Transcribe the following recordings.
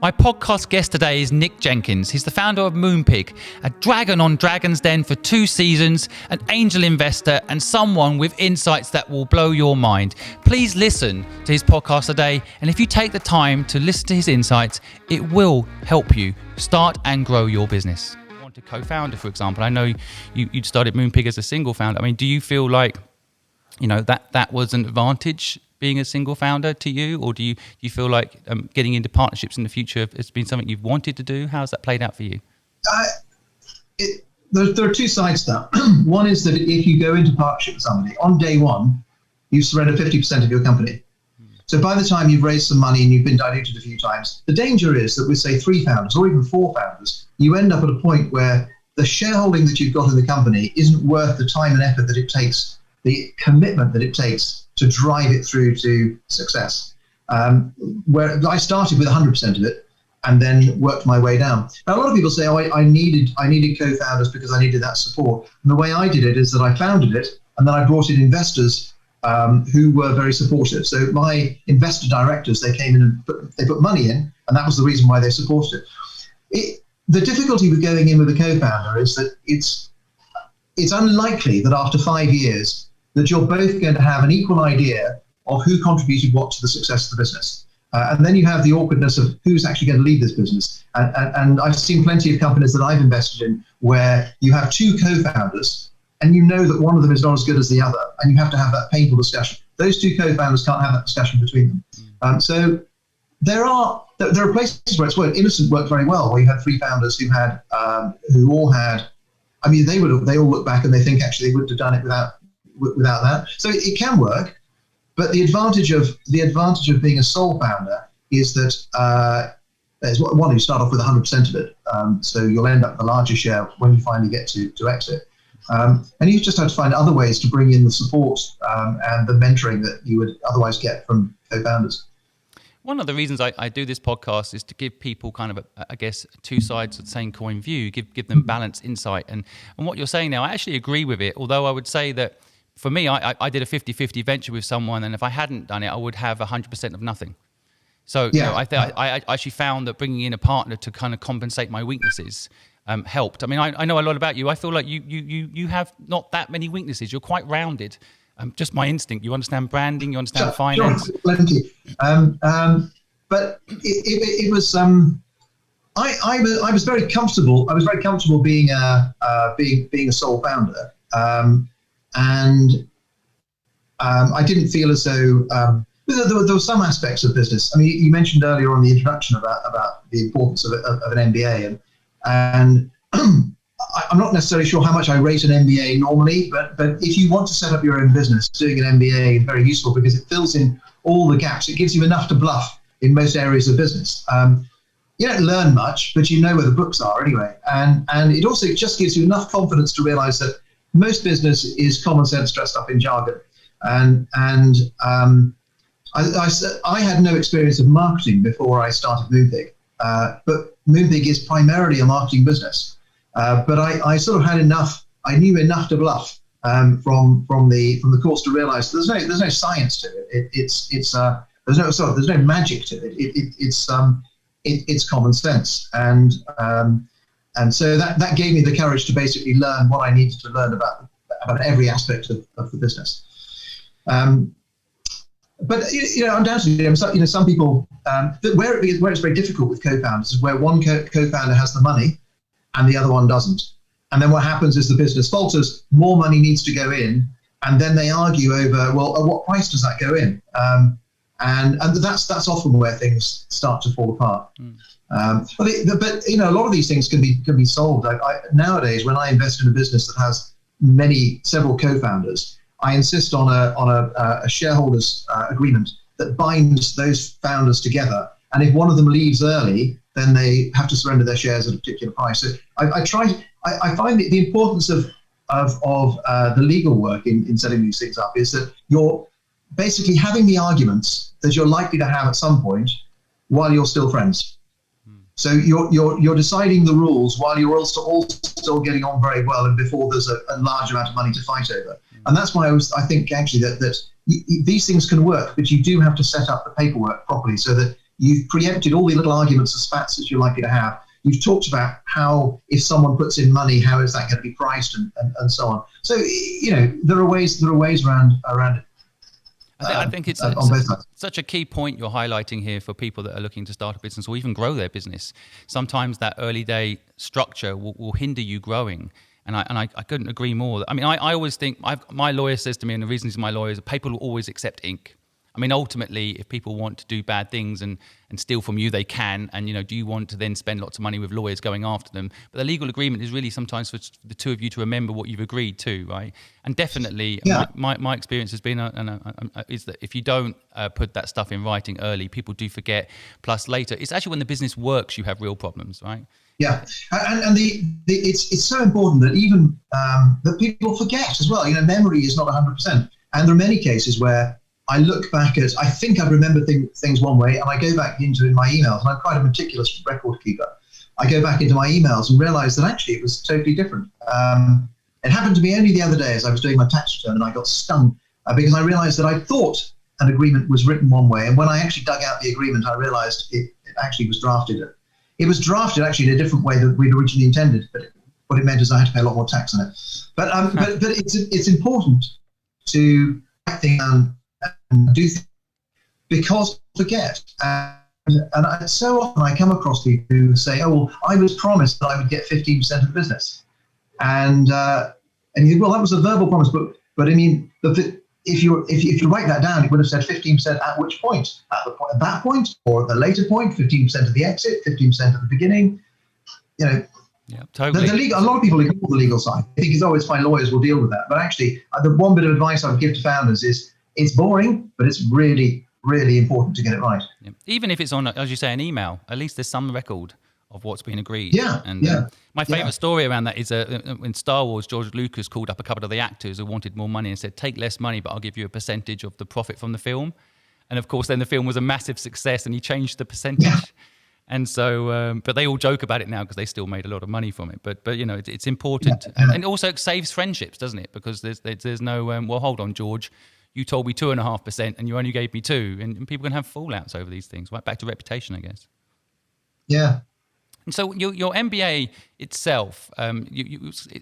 My podcast guest today is Nick Jenkins. He's the founder of Moonpig, a dragon on Dragon's Den for 2 seasons, an angel investor, and someone with insights that will blow your mind. Please listen to his podcast today, and if you take the time to listen to his insights, it will help you start and grow your business. I want a co-founder, for example. I know you'd started Moonpig as a single founder. I mean, do you feel like, you know, that was an advantage being a single founder to you, or do you feel like getting into partnerships in the future has been something you've wanted to do? How's that played out for you? There are 2 sides to that. One is that if you go into partnership with somebody, on day one, you surrender 50% of your company. So by the time you've raised some money and you've been diluted a few times, the danger is that with, say, 3 founders or even 4 founders, you end up at a point where the shareholding that you've got in the company isn't worth the time and effort that it takes, the commitment that it takes to drive it through to success. Where I started with 100% of it and then worked my way down. Now, a lot of people say, oh, I needed co-founders because I needed that support. And the way I did it is that I founded it and then I brought in investors who were very supportive. So my investor directors, they came in and they put money in, and that was the reason why they supported it. The difficulty with going in with a co-founder is that it's unlikely that after 5 years that you're both going to have an equal idea of who contributed what to the success of the business. And then you have the awkwardness of who's actually going to lead this business. And I've seen plenty of companies that I've invested in where you have 2 co-founders and you know that one of them is not as good as the other, and you have to have that painful discussion. Those 2 co-founders can't have that discussion between them. So there are places where it's worked. Innocent worked very well, where you had 3 founders who all had, I mean, they all look back and they think actually they wouldn't have done it without that. So it can work, but the advantage of being a sole founder is that one, you start off with 100% of it, so you'll end up with a larger share when you finally get to exit. And you just have to find other ways to bring in the support and the mentoring that you would otherwise get from co-founders. One of the reasons I do this podcast is to give people kind of, I guess, 2 sides of the same coin view, give them balanced insight. And what you're saying now, I actually agree with it, although I would say that for me, I did a 50-50 venture with someone, and if I hadn't done it, I would have 100% of nothing. So yeah. I actually found that bringing in a partner to kind of compensate my weaknesses helped. I mean, I know a lot about you. I feel like you have not that many weaknesses. You're quite rounded. Just my instinct. You understand branding. You understand finance. Sure, plenty. But it was. I was very comfortable. I was very comfortable being a sole founder. And I didn't feel as though there were some aspects of business. I mean, you mentioned earlier on the introduction about the importance of an MBA, and I'm not necessarily sure how much I rate an MBA normally, but if you want to set up your own business, doing an MBA is very useful because it fills in all the gaps. It gives you enough to bluff in most areas of business. You don't learn much, but you know where the books are anyway, and it also just gives you enough confidence to realize that most business is common sense dressed up in jargon, and I had no experience of marketing before I started Moonpig, but Moonpig is primarily a marketing business. But I sort of had enough. I knew enough to bluff from the course to realise there's no science to it. There's no magic to it. It's common sense, and so that gave me the courage to basically learn what I needed to learn about every aspect of the business. But undoubtedly, some people where it's very difficult with co-founders is where one co-founder has the money and the other one doesn't, and then what happens is the business falters. More money needs to go in, and then they argue over, well, at what price does that go in? And that's often where things start to fall apart. But a lot of these things can be solved. Nowadays, when I invest in a business that has several co-founders, I insist on a shareholders agreement that binds those founders together. And if one of them leaves early, then they have to surrender their shares at a particular price. So I find the importance of the legal work in setting these things up is that you're basically having the arguments that you're likely to have at some point while you're still friends. So you're deciding the rules while you're also all still getting on very well and before there's a large amount of money to fight over. And that's why I think actually that these things can work, but you do have to set up the paperwork properly so that You've preempted all the little arguments and spats that you're likely to have. You've talked about how, if someone puts in money, how is that going to be priced, and so on. So, there are ways around it. I think it's on both sides. Such a key point you're highlighting here for people that are looking to start a business or even grow their business. Sometimes that early day structure will hinder you growing. And I couldn't agree more. I mean, I always think, my lawyer says to me, and the reason he's my lawyer is that people will always accept ink. I mean, ultimately, if people want to do bad things and steal from you, they can. And, do you want to then spend lots of money with lawyers going after them? But the legal agreement is really sometimes for the two of you to remember what you've agreed to, right? And definitely, my experience has been is that if you don't put that stuff in writing early, people do forget. Plus later, it's actually when the business works, you have real problems, right? Yeah, and it's so important that even that people forget as well. Memory is not 100%. And there are many cases where I look back at, I think I remember things one way, and I go back in my emails, and I'm quite a meticulous record keeper. I go back into my emails and realize that actually it was totally different. It happened to me only the other day as I was doing my tax return, and I got stung because I realized that I thought an agreement was written one way, and when I actually dug out the agreement, I realized it actually was drafted. It was drafted actually in a different way than we'd originally intended, but what it meant is I had to pay a lot more tax on it. But it's important to write things down and do things because forget. And so often I come across people who say, "Oh, well, I was promised that I would get 15% of the business," and you think, well, that was a verbal promise, but I mean, if you write that down, it would have said 15% at which point? At that point, or at the later point, 15% of the exit, 15% at the beginning. Yeah, totally. A lot of people ignore the legal side. I think it's fine, lawyers will deal with that. But actually, the one bit of advice I would give to founders is it's boring, but it's really, really important to get it right. Yeah. Even if it's on, as you say, an email, at least there's some record of what's been agreed. Yeah, my favourite story around that is in Star Wars, George Lucas called up a couple of the actors who wanted more money and said, take less money, but I'll give you a percentage of the profit from the film. And of course, then the film was a massive success and he changed the percentage. Yeah. And so, but they all joke about it now because they still made a lot of money from it. But it's important. Yeah. And also it saves friendships, doesn't it? Because there's no, well, hold on, George. You told me 2.5% and you only gave me 2%. And people can have fallouts over these things, right? Back to reputation, I guess. Yeah. And so your MBA itself,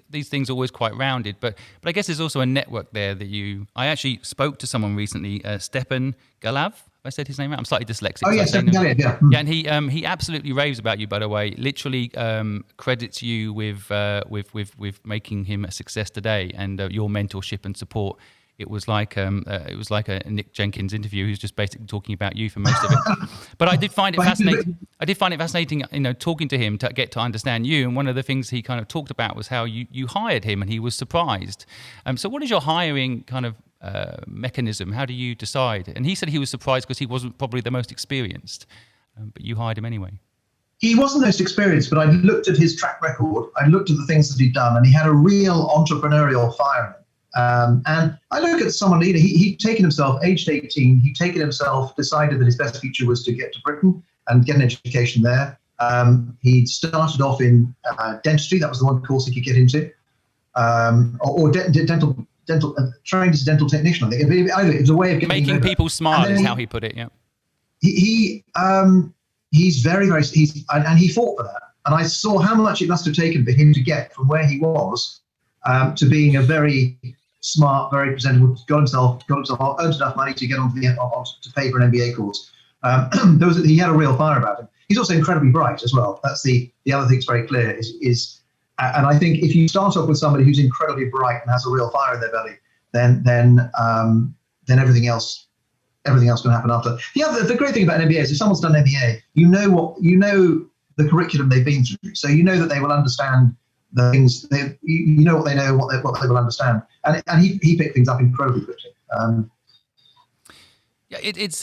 these things are always quite rounded, but I guess there's also a network there that I actually spoke to someone recently, Stepan Galav. I said his name right. I'm slightly dyslexic. Oh, yeah, Stepan Galav, yeah. Yeah, and he absolutely raves about you, by the way. Literally credits you with making him a success today and your mentorship and support. It was like a Nick Jenkins interview. Who's just basically talking about you for most of it. But I did find it fascinating. Talking to him to get to understand you. And one of the things he kind of talked about was how you hired him, and he was surprised. So what is your hiring kind of mechanism? How do you decide? And he said he was surprised because he wasn't probably the most experienced, but you hired him anyway. He wasn't the most experienced, but I looked at his track record. I looked at the things that he'd done, and he had a real entrepreneurial fire in him. And I look at someone, he'd taken himself, aged 18, decided that his best future was to get to Britain and get an education there. He'd started off in dentistry. That was the one course he could get into. Or dental, trained as a dental technician, I think. It was a way of making people smile is how he put it, yeah. He's very, very, and he fought for that. And I saw how much it must have taken for him to get from where he was to being a very smart, very presentable, got himself earned enough money to get to pay for an MBA course. He had a real fire about him. He's also incredibly bright as well. That's the other thing that's very clear is and I think if you start off with somebody who's incredibly bright and has a real fire in their belly, then everything else can happen after. The great thing about an MBA is if someone's done an MBA, you know the curriculum they've been through, so you know that they will understand the things you know what they know, what they will understand, and he picked things up incredibly quickly. Yeah, it's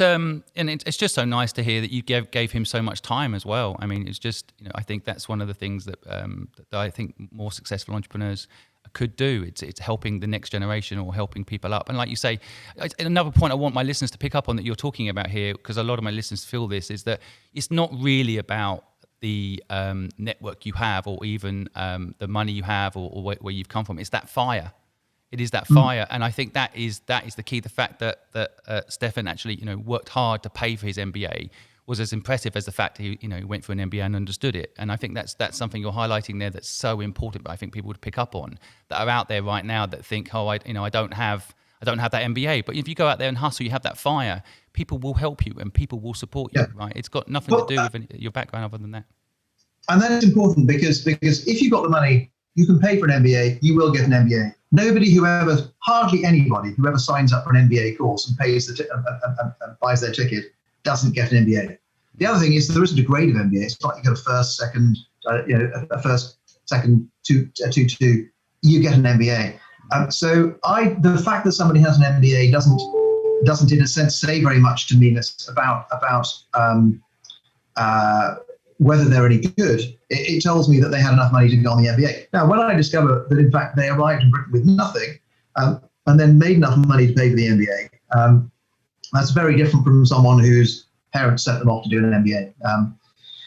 just so nice to hear that you gave him so much time as well. I mean, it's just I think that's one of the things that I think more successful entrepreneurs could do. It's helping the next generation or helping people up. And like you say, another point I want my listeners to pick up on that you're talking about here, because a lot of my listeners feel this, is that it's not really about the network you have or even the money you have or where you've come from. It's that fire. It is that fire. And I think that is the key. The fact that Stefan actually worked hard to pay for his MBA was as impressive as the fact he went for an MBA and understood it. And I think that's something you're highlighting there that's so important. But I think people would pick up on that are out there right now that think, I don't have that MBA. But if you go out there and hustle, you have that fire. People will help you and people will support you. Right? It's got nothing to do with your background other than that. And that's important because if you've got the money, you can pay for an MBA. You will get an MBA. Hardly anybody who ever signs up for an MBA course and pays and buys their ticket doesn't get an MBA. The other thing is there isn't a grade of MBA. It's not you get a first, second, a first, second, two, you get an MBA. So the fact that somebody has an MBA doesn't in a sense say very much to me about whether they're any good. It tells me that they had enough money to go on the MBA. Now, when I discover that in fact they arrived in Britain with nothing and then made enough money to pay for the MBA, that's very different from someone whose parents sent them off to do an MBA.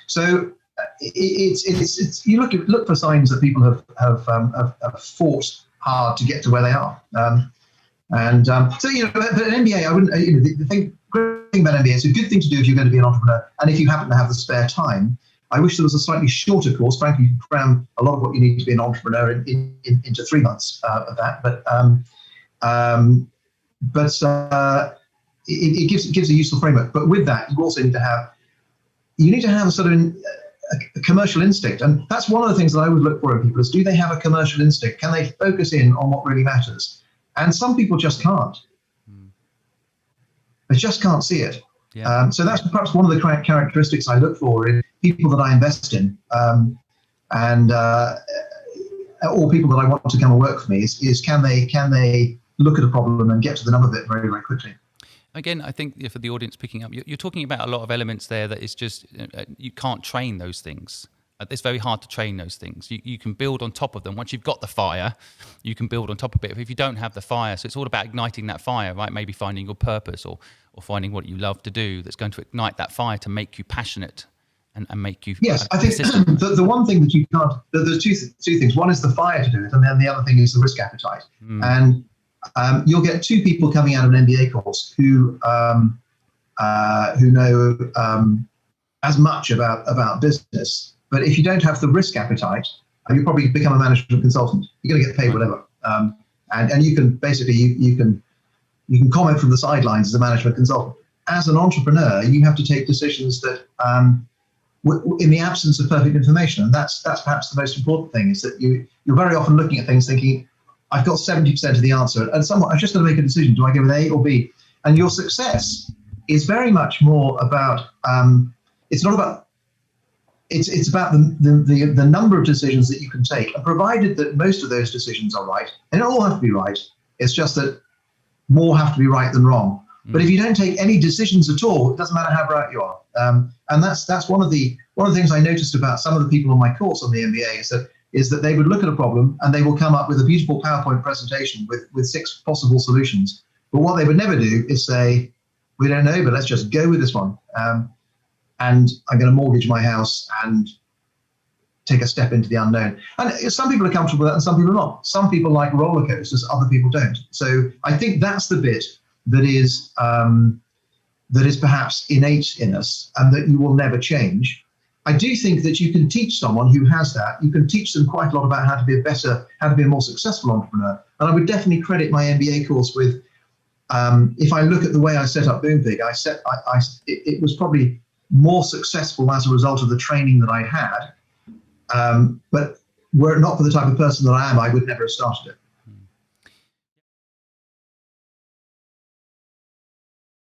So it's you look for signs that people have fought hard to get to where they are. So but an MBA, I wouldn't. The great thing about MBA, it's a good thing to do if you're going to be an entrepreneur, and if you happen to have the spare time. I wish there was a slightly shorter course. Frankly, you can cram a lot of what you need to be an entrepreneur into 3 months of that. It gives a useful framework. But with that, you also need to have a sort of a commercial instinct, and that's one of the things that I would look for in people: is do they have a commercial instinct? Can they focus in on what really matters? And some people just can't. They just can't see it. Yeah. So that's perhaps one of the characteristics I look for in people that I invest in, or people that I want to come and work for me. Is can they look at a problem and get to the nub of it very, very quickly? Again, I think for the audience picking up, you're talking about a lot of elements there that is just you can't train those things. It's very hard to train those things. You can build on top of them. Once you've got the fire, you can build on top of it. But if you don't have the fire, so it's all about igniting that fire, right? Maybe finding your purpose or finding what you love to do that's going to ignite that fire to make you passionate and make you Yes, I think the one thing that you can't, there's two things. One is the fire to do it, and then the other thing is the risk appetite. And you'll get two people coming out of an MBA course who know as much about business. But if you don't have the risk appetite, you'll probably become a management consultant. You're going to get paid whatever, and you can basically you can comment from the sidelines as a management consultant. As an entrepreneur, you have to take decisions that, in the absence of perfect information, and that's perhaps the most important thing. Is that you're very often looking at things thinking, I've got 70% of the answer, and I'm just going to make a decision. Do I go with A or B? And your success is very much more about. It's not about. It's about the number of decisions that you can take, and provided that most of those decisions are right, and they don't all have to be right. It's just that more have to be right than wrong. But if you don't take any decisions at all, it doesn't matter how bright you are. And that's one of the things I noticed about some of the people on my course on the MBA is that they would look at a problem and they will come up with a beautiful PowerPoint presentation with 6 possible solutions. But what they would never do is say, we don't know, but let's just go with this one. And I'm going to mortgage my house and take a step into the unknown. And some people are comfortable with that and some people are not. Some people like roller coasters, other people don't. So I think that's the bit that is perhaps innate in us and that you will never change. I do think that you can teach someone who has that, you can teach them quite a lot about how to be a more successful entrepreneur. And I would definitely credit my MBA course with, if I look at the way I set up Moonpig, it was probably more successful as a result of the training that I had. But were it not for the type of person that I am, I would never have started it.